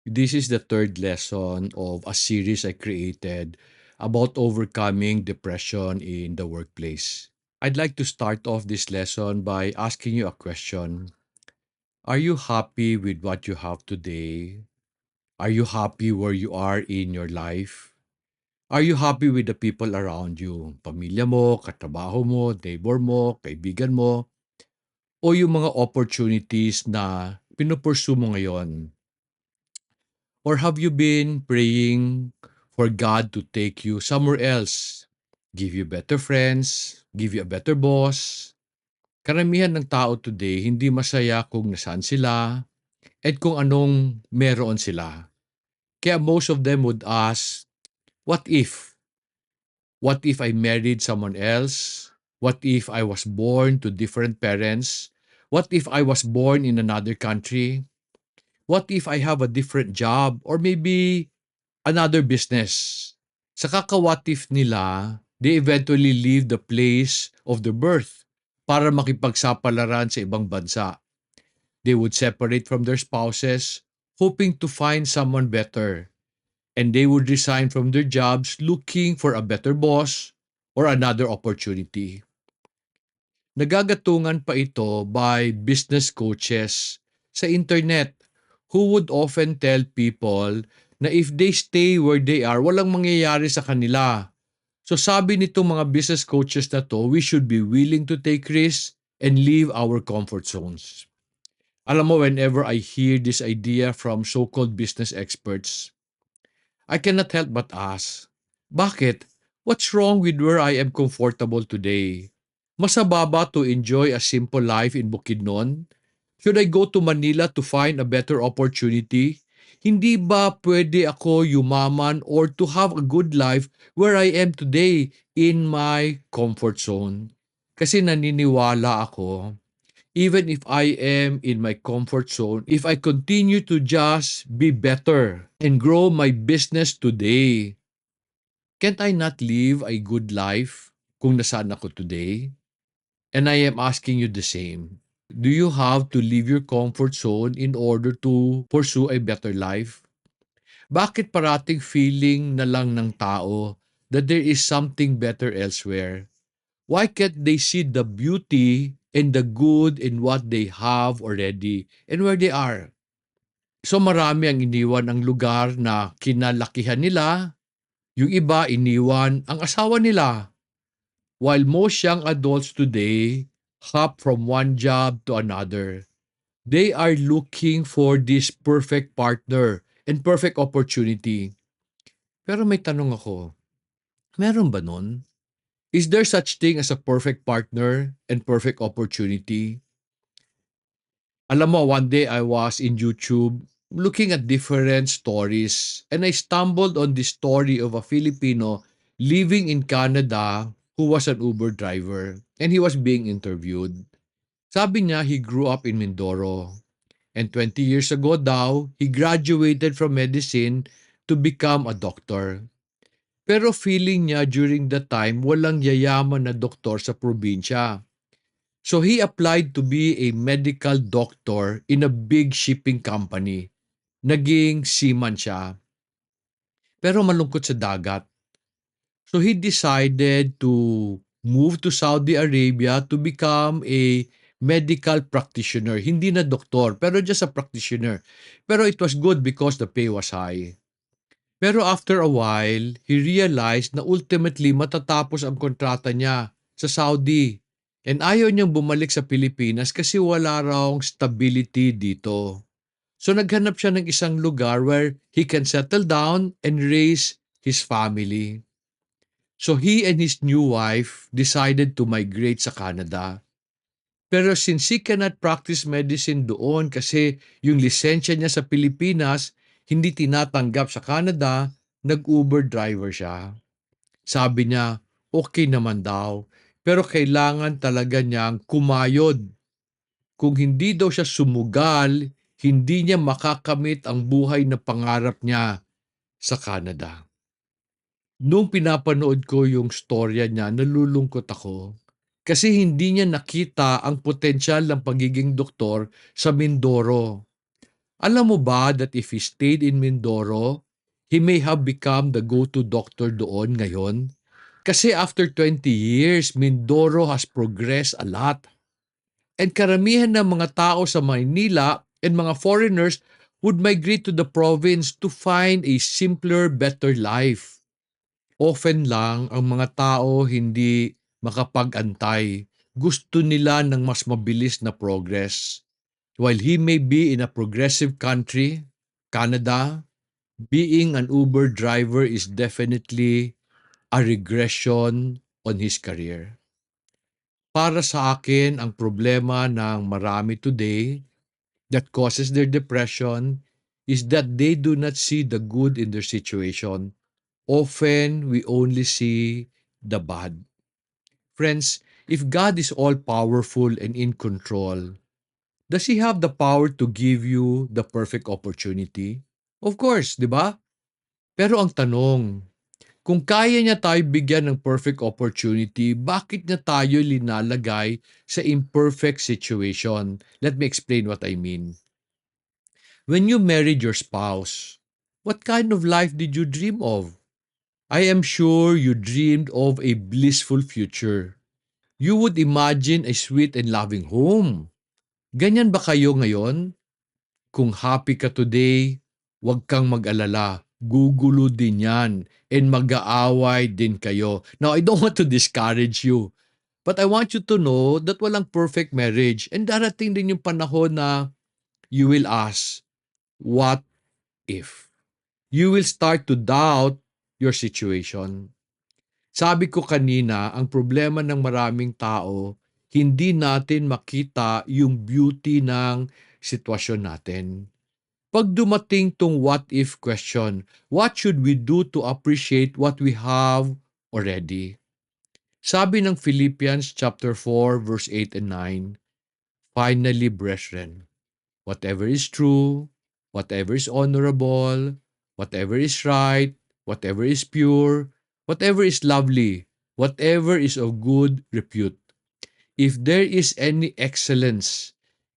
This is the third lesson of a series I created about overcoming depression in the workplace. I'd like to start off this lesson by asking you a question. Are you happy with what you have today? Are you happy where you are in your life? Are you happy with the people around you? Pamilya mo, katrabaho mo, neighbor mo, kaibigan mo, o yung mga opportunities na pinupursue mo ngayon? Or have you been praying for God to take you somewhere else? Give you better friends, give you a better boss. Karamihan ng tao today hindi masaya kung nasaan sila at kung anong meron sila. Kaya most of them would ask, what if? What if I married someone else? What if I was born to different parents? What if I was born in another country? What if I have a different job or maybe another business? Sa kaka-what if nila, they eventually leave the place of their birth para makipagsapalaran sa ibang bansa. They would separate from their spouses, hoping to find someone better. And they would resign from their jobs looking for a better boss or another opportunity. Nagagatungan pa ito by business coaches sa internet who would often tell people na if they stay where they are, walang mangyayari sa kanila. So sabi nitong mga business coaches na to, we should be willing to take risks and leave our comfort zones. Alam mo, whenever I hear this idea from so-called business experts, I cannot help but ask, bakit? What's wrong with where I am comfortable today? Masaba ba to enjoy a simple life in Bukidnon? Should I go to Manila to find a better opportunity? Hindi ba pwede ako yumaman or to have a good life where I am today in my comfort zone? Kasi naniniwala ako, even if I am in my comfort zone, if I continue to just be better and grow my business today, can't I not live a good life kung nasaan ako today? And I am asking you the same. Do you have to leave your comfort zone in order to pursue a better life? Bakit parating feeling na lang ng tao that there is something better elsewhere? Why can't they see the beauty and the good in what they have already and where they are? So marami ang iniwan ang lugar na kinalakihan nila, yung iba iniwan ang asawa nila. While most young adults today hop from one job to another, they are looking for this perfect partner and perfect opportunity. Pero may tanong ako, meron ba nun? Is there such thing as a perfect partner and perfect opportunity? Alam mo, one day I was in YouTube looking at different stories and I stumbled on the story of a Filipino living in Canada who was an Uber driver and he was being interviewed. Sabi niya he grew up in Mindoro and 20 years ago daw he graduated from medicine to become a doctor. Pero feeling niya during the time walang yayaman na doktor sa probinsya. So he applied to be a medical doctor in a big shipping company. Naging seaman siya. Pero malungkot sa dagat. So he decided to move to Saudi Arabia to become a medical practitioner. Hindi na doktor, pero just a practitioner. Pero it was good because the pay was high. Pero after a while, he realized na ultimately matatapos ang kontrata niya sa Saudi. And ayaw niyang bumalik sa Pilipinas kasi wala raw stability dito. So naghanap siya ng isang lugar where he can settle down and raise his family. So he and his new wife decided to migrate sa Canada. Pero since he cannot practice medicine doon kasi yung lisensya niya sa Pilipinas hindi tinatanggap sa Canada, nag-Uber driver siya. Sabi niya, okay naman daw, pero kailangan talaga niyang kumayod. Kung hindi daw siya sumugal, hindi niya makakamit ang buhay na pangarap niya sa Canada. Nung pinapanood ko yung storya niya, nalulungkot ako. Kasi hindi niya nakita ang potensyal ng pagiging doktor sa Mindoro. Alam mo ba that if he stayed in Mindoro, he may have become the go-to doctor doon ngayon? Kasi after 20 years, Mindoro has progressed a lot. And karamihan ng mga tao sa Maynila and mga foreigners would migrate to the province to find a simpler, better life. Often lang ang mga tao hindi makapag-antay. Gusto nila ng mas mabilis na progress. While he may be in a progressive country, Canada, being an Uber driver is definitely a regression on his career. Para sa akin, ang problema ng marami today that causes their depression is that they do not see the good in their situation. Often, we only see the bad. Friends, if God is all powerful and in control, does He have the power to give you the perfect opportunity? Of course, di ba? Pero ang tanong, kung kaya niya tayo bigyan ng perfect opportunity, bakit niya tayo linalagay sa imperfect situation? Let me explain what I mean. When you married your spouse, what kind of life did you dream of? I am sure you dreamed of a blissful future. You would imagine a sweet and loving home. Ganyan ba kayo ngayon? Kung happy ka today, huwag kang mag-alala. Gugulo din yan and mag-aaway din kayo. Now, I don't want to discourage you, but I want you to know that walang perfect marriage and darating din yung panahon na you will ask, what if? You will start to doubt your situation. Sabi ko kanina, ang problema ng maraming tao, hindi natin makita yung beauty ng sitwasyon natin. Pag dumating tong what if question, what should we do to appreciate what we have already? Sabi ng Philippians chapter 4 verse 8 and 9, finally brethren, whatever is true, whatever is honorable, whatever is right, whatever is pure, whatever is lovely, whatever is of good repute, if there is any excellence,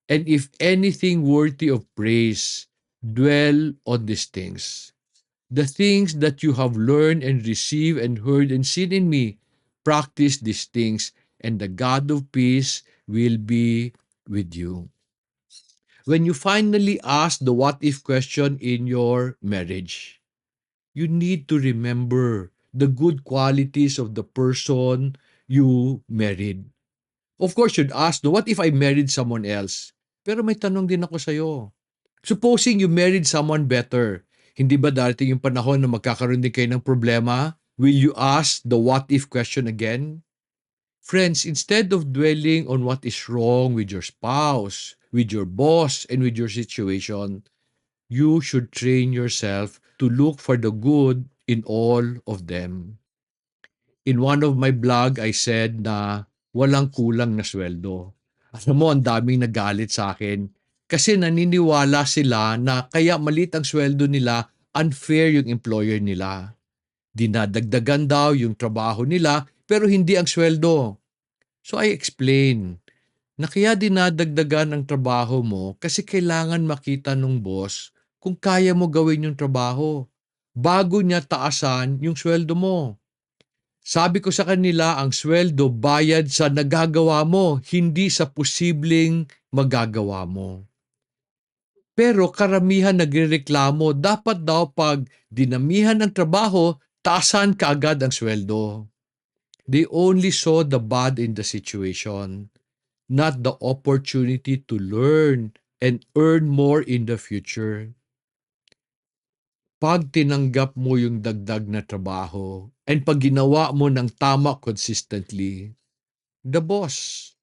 and if anything worthy of praise, dwell on these things. The things that you have learned and received and heard and seen in me, practice these things, and the God of peace will be with you. When you finally ask the what if question in your marriage, you need to remember the good qualities of the person you married. Of course, you'd ask, no, what if I married someone else? Pero may tanong din ako sa'yo. Supposing you married someone better, hindi ba darating yung panahon na magkakaroon din kayo ng problema? Will you ask the what if question again? Friends, instead of dwelling on what is wrong with your spouse, with your boss, and with your situation, you should train yourself to look for the good in all of them. In one of my blog, I said na walang kulang na sweldo. Alam mo, ang daming nagalit sa akin kasi naniniwala sila na kaya malit ang sweldo nila, unfair yung employer nila. Dinadagdagan daw yung trabaho nila pero hindi ang sweldo. So I explain na kaya dinadagdagan ang trabaho mo kasi kailangan makita ng boss kung kaya mo gawin yung trabaho bago niya taasan yung sweldo mo. Sabi ko sa kanila, ang sweldo bayad sa nagagawa mo, hindi sa posibleng magagawa mo. Pero karamihan nagrereklamo, dapat daw pag dinamihan ng trabaho, taasan kaagad ang sweldo. They only saw the bad in the situation, not the opportunity to learn and earn more in the future. Pag tinanggap mo yung dagdag na trabaho and pag ginawa mo ng tama consistently, the boss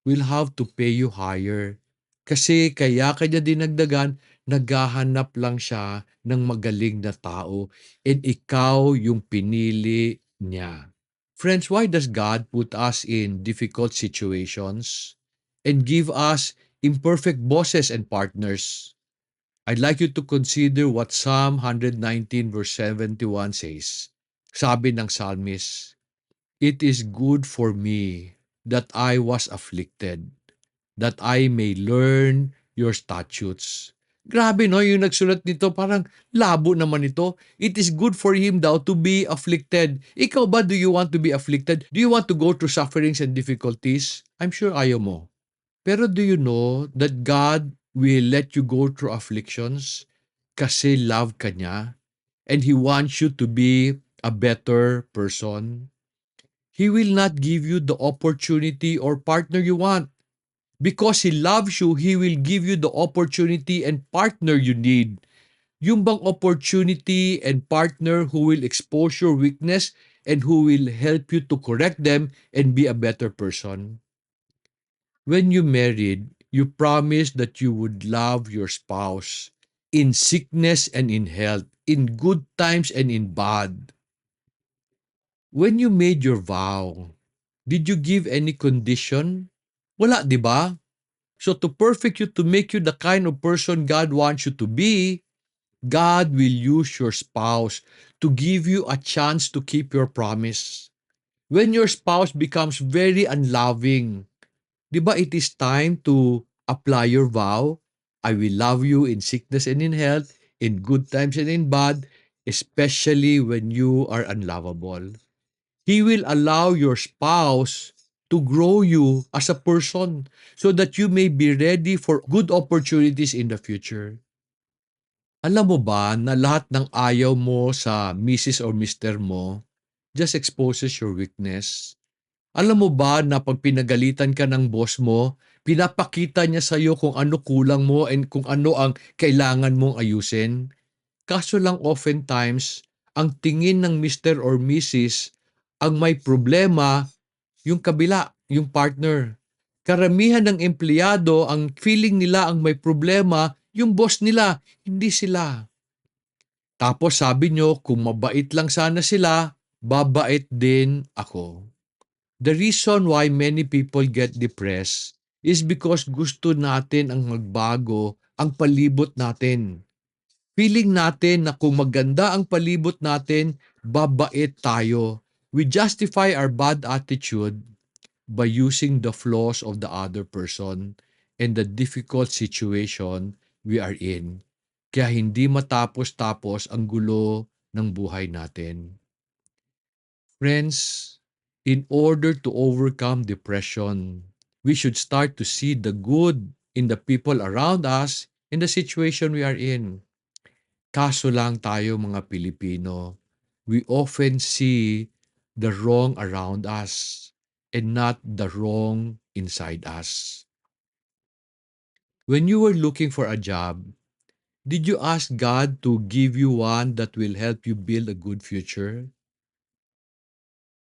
will have to pay you higher. Kasi kaya kanya dinagdagan, naghahanap lang siya ng magaling na tao and ikaw yung pinili niya. Friends, why does God put us in difficult situations and give us imperfect bosses and partners? I'd like you to consider what Psalm 119 verse 71 says. Sabi ng psalmist, it is good for me that I was afflicted, that I may learn your statutes. Grabe 'no, yung nagsulat nito parang labo naman ito. It is good for him daw to be afflicted. Ikaw ba, do you want to be afflicted? Do you want to go through sufferings and difficulties? I'm sure ayaw mo. Pero do you know that God will let you go through afflictions kasi love ka niya and He wants you to be a better person? He will not give you the opportunity or partner you want. Because He loves you, He will give you the opportunity and partner you need. Yung bang opportunity and partner who will expose your weakness and who will help you to correct them and be a better person. When you married, you promised that you would love your spouse in sickness and in health, in good times and in bad. When you made your vow, did you give any condition? Wala, di ba? So to perfect you, to make you the kind of person God wants you to be, God will use your spouse to give you a chance to keep your promise. When your spouse becomes very unloving, di ba it is time to apply your vow? I will love you in sickness and in health, in good times and in bad, especially when you are unlovable. He will allow your spouse to grow you as a person so that you may be ready for good opportunities in the future. Alam mo ba na lahat ng ayaw mo sa Mrs. or Mister mo just exposes your weakness? Alam mo ba na pag pinagalitan ka ng boss mo, pinapakita niya sa iyo kung ano kulang mo and kung ano ang kailangan mong ayusin? Kaso lang oftentimes, ang tingin ng Mister or Mrs. ang may problema yung kabila, yung partner. Karamihan ng empleyado, ang feeling nila ang may problema, yung boss nila, hindi sila. Tapos sabi nyo, kung mabait lang sana sila, babait din ako. The reason why many people get depressed is because gusto natin ang magbago ang palibot natin. Feeling natin na kung maganda ang palibot natin, babait tayo. We justify our bad attitude by using the flaws of the other person and the difficult situation we are in. Kaya hindi matapos-tapos ang gulo ng buhay natin. Friends, in order to overcome depression, we should start to see the good in the people around us in the situation we are in. Kaso lang tayo mga Pilipino, we often see the wrong around us and not the wrong inside us. When you were looking for a job, did you ask God to give you one that will help you build a good future?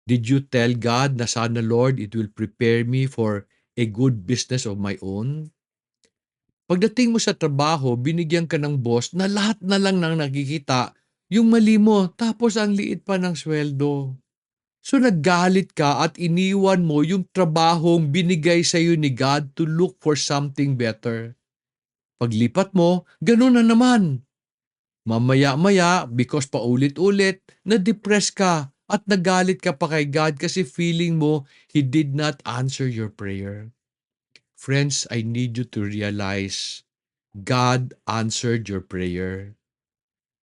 Did you tell God na sana Lord, it will prepare me for a good business of my own? Pagdating mo sa trabaho, binigyan ka ng boss na lahat na lang nang nakikita yung mali mo, tapos ang liit pa ng sweldo. So naggalit ka at iniwan mo yung trabahong binigay sa iyo ni God to look for something better. Paglipat mo, ganun na naman. Mamaya-maya, because paulit-ulit, na-depress ka at nagalit ka pa kay God kasi feeling mo He did not answer your prayer. Friends, I need you to realize God answered your prayer.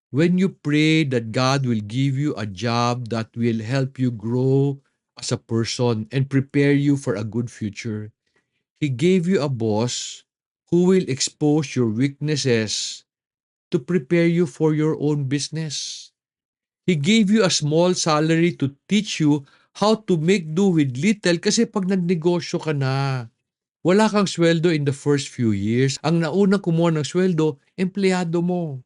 When you pray that God will give you a job that will help you grow as a person and prepare you for a good future, He gave you a boss who will expose your weaknesses to prepare you for your own business. He gave you a small salary to teach you how to make do with little kasi pag nagnegosyo ka na, wala kang sweldo in the first few years. Ang naunang kumuha ng sweldo, empleyado mo.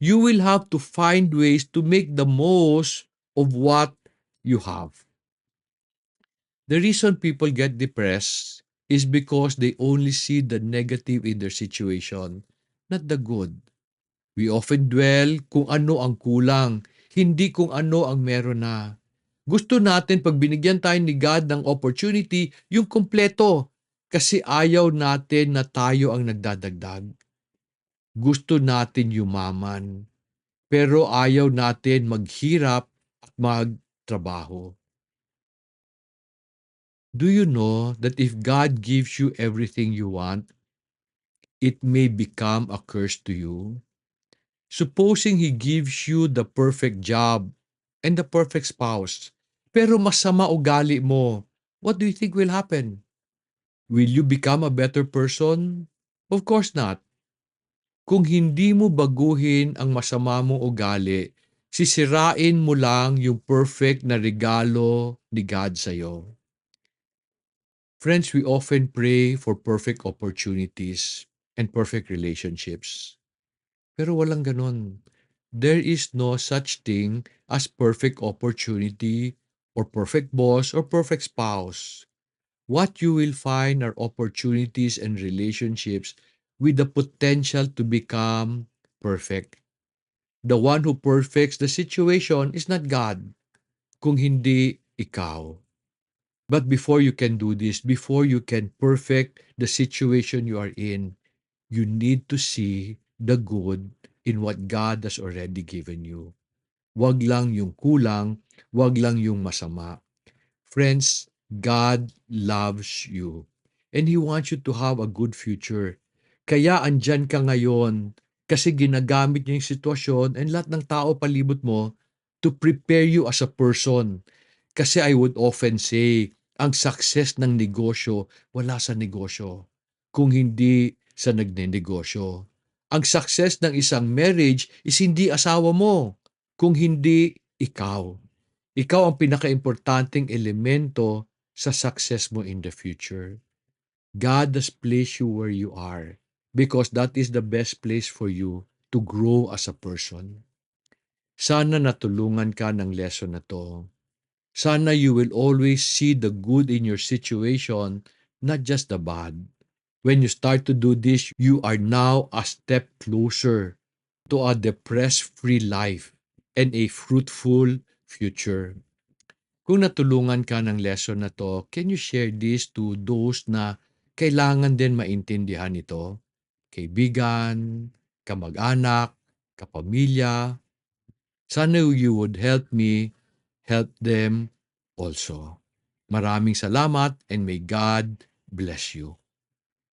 You will have to find ways to make the most of what you have. The reason people get depressed is because they only see the negative in their situation, not the good. We often dwell kung ano ang kulang, hindi kung ano ang meron na. Gusto natin pag binigyan tayo ni God ng opportunity, yung kompleto, kasi ayaw natin na tayo ang nagdadagdag. Gusto natin yumaman, pero ayaw natin maghirap at magtrabaho. Do you know that if God gives you everything you want, it may become a curse to you. Supposing He gives you the perfect job and the perfect spouse, pero masama ugali mo, what do you think will happen? Will you become a better person? Of course not. Kung hindi mo baguhin ang masama mong ugali, sisirain mo lang yung perfect na regalo ni God sa'yo. Friends, we often pray for perfect opportunities and perfect relationships. Pero walang ganon. There is no such thing as perfect opportunity or perfect boss or perfect spouse. What you will find are opportunities and relationships with the potential to become perfect. The one who perfects the situation is not God, kung hindi ikaw. But before you can do this, before you can perfect the situation you are in, you need to see the good in what God has already given you. Wag lang yung kulang, wag lang yung masama. Friends, God loves you and He wants you to have a good future. Kaya andyan ka ngayon kasi ginagamit niya yung sitwasyon and lahat ng tao palibot mo to prepare you as a person. Kasi I would often say, ang success ng negosyo wala sa negosyo kung hindi sa nagnenegosyo. Ang success ng isang marriage is hindi asawa mo kung hindi ikaw. Ikaw ang pinakaimportanteng elemento sa success mo in the future. God has placed you where you are because that is the best place for you to grow as a person. Sana natulungan ka ng lesson na to. Sana you will always see the good in your situation, not just the bad. When you start to do this, you are now a step closer to a depress-free life and a fruitful future. Kung natulungan ka ng lesson na to, can you share this to those na kailangan din maintindihan ito? Kaibigan, kamag-anak, kapamilya. Sana you would help me help them also. Maraming salamat and may God bless you.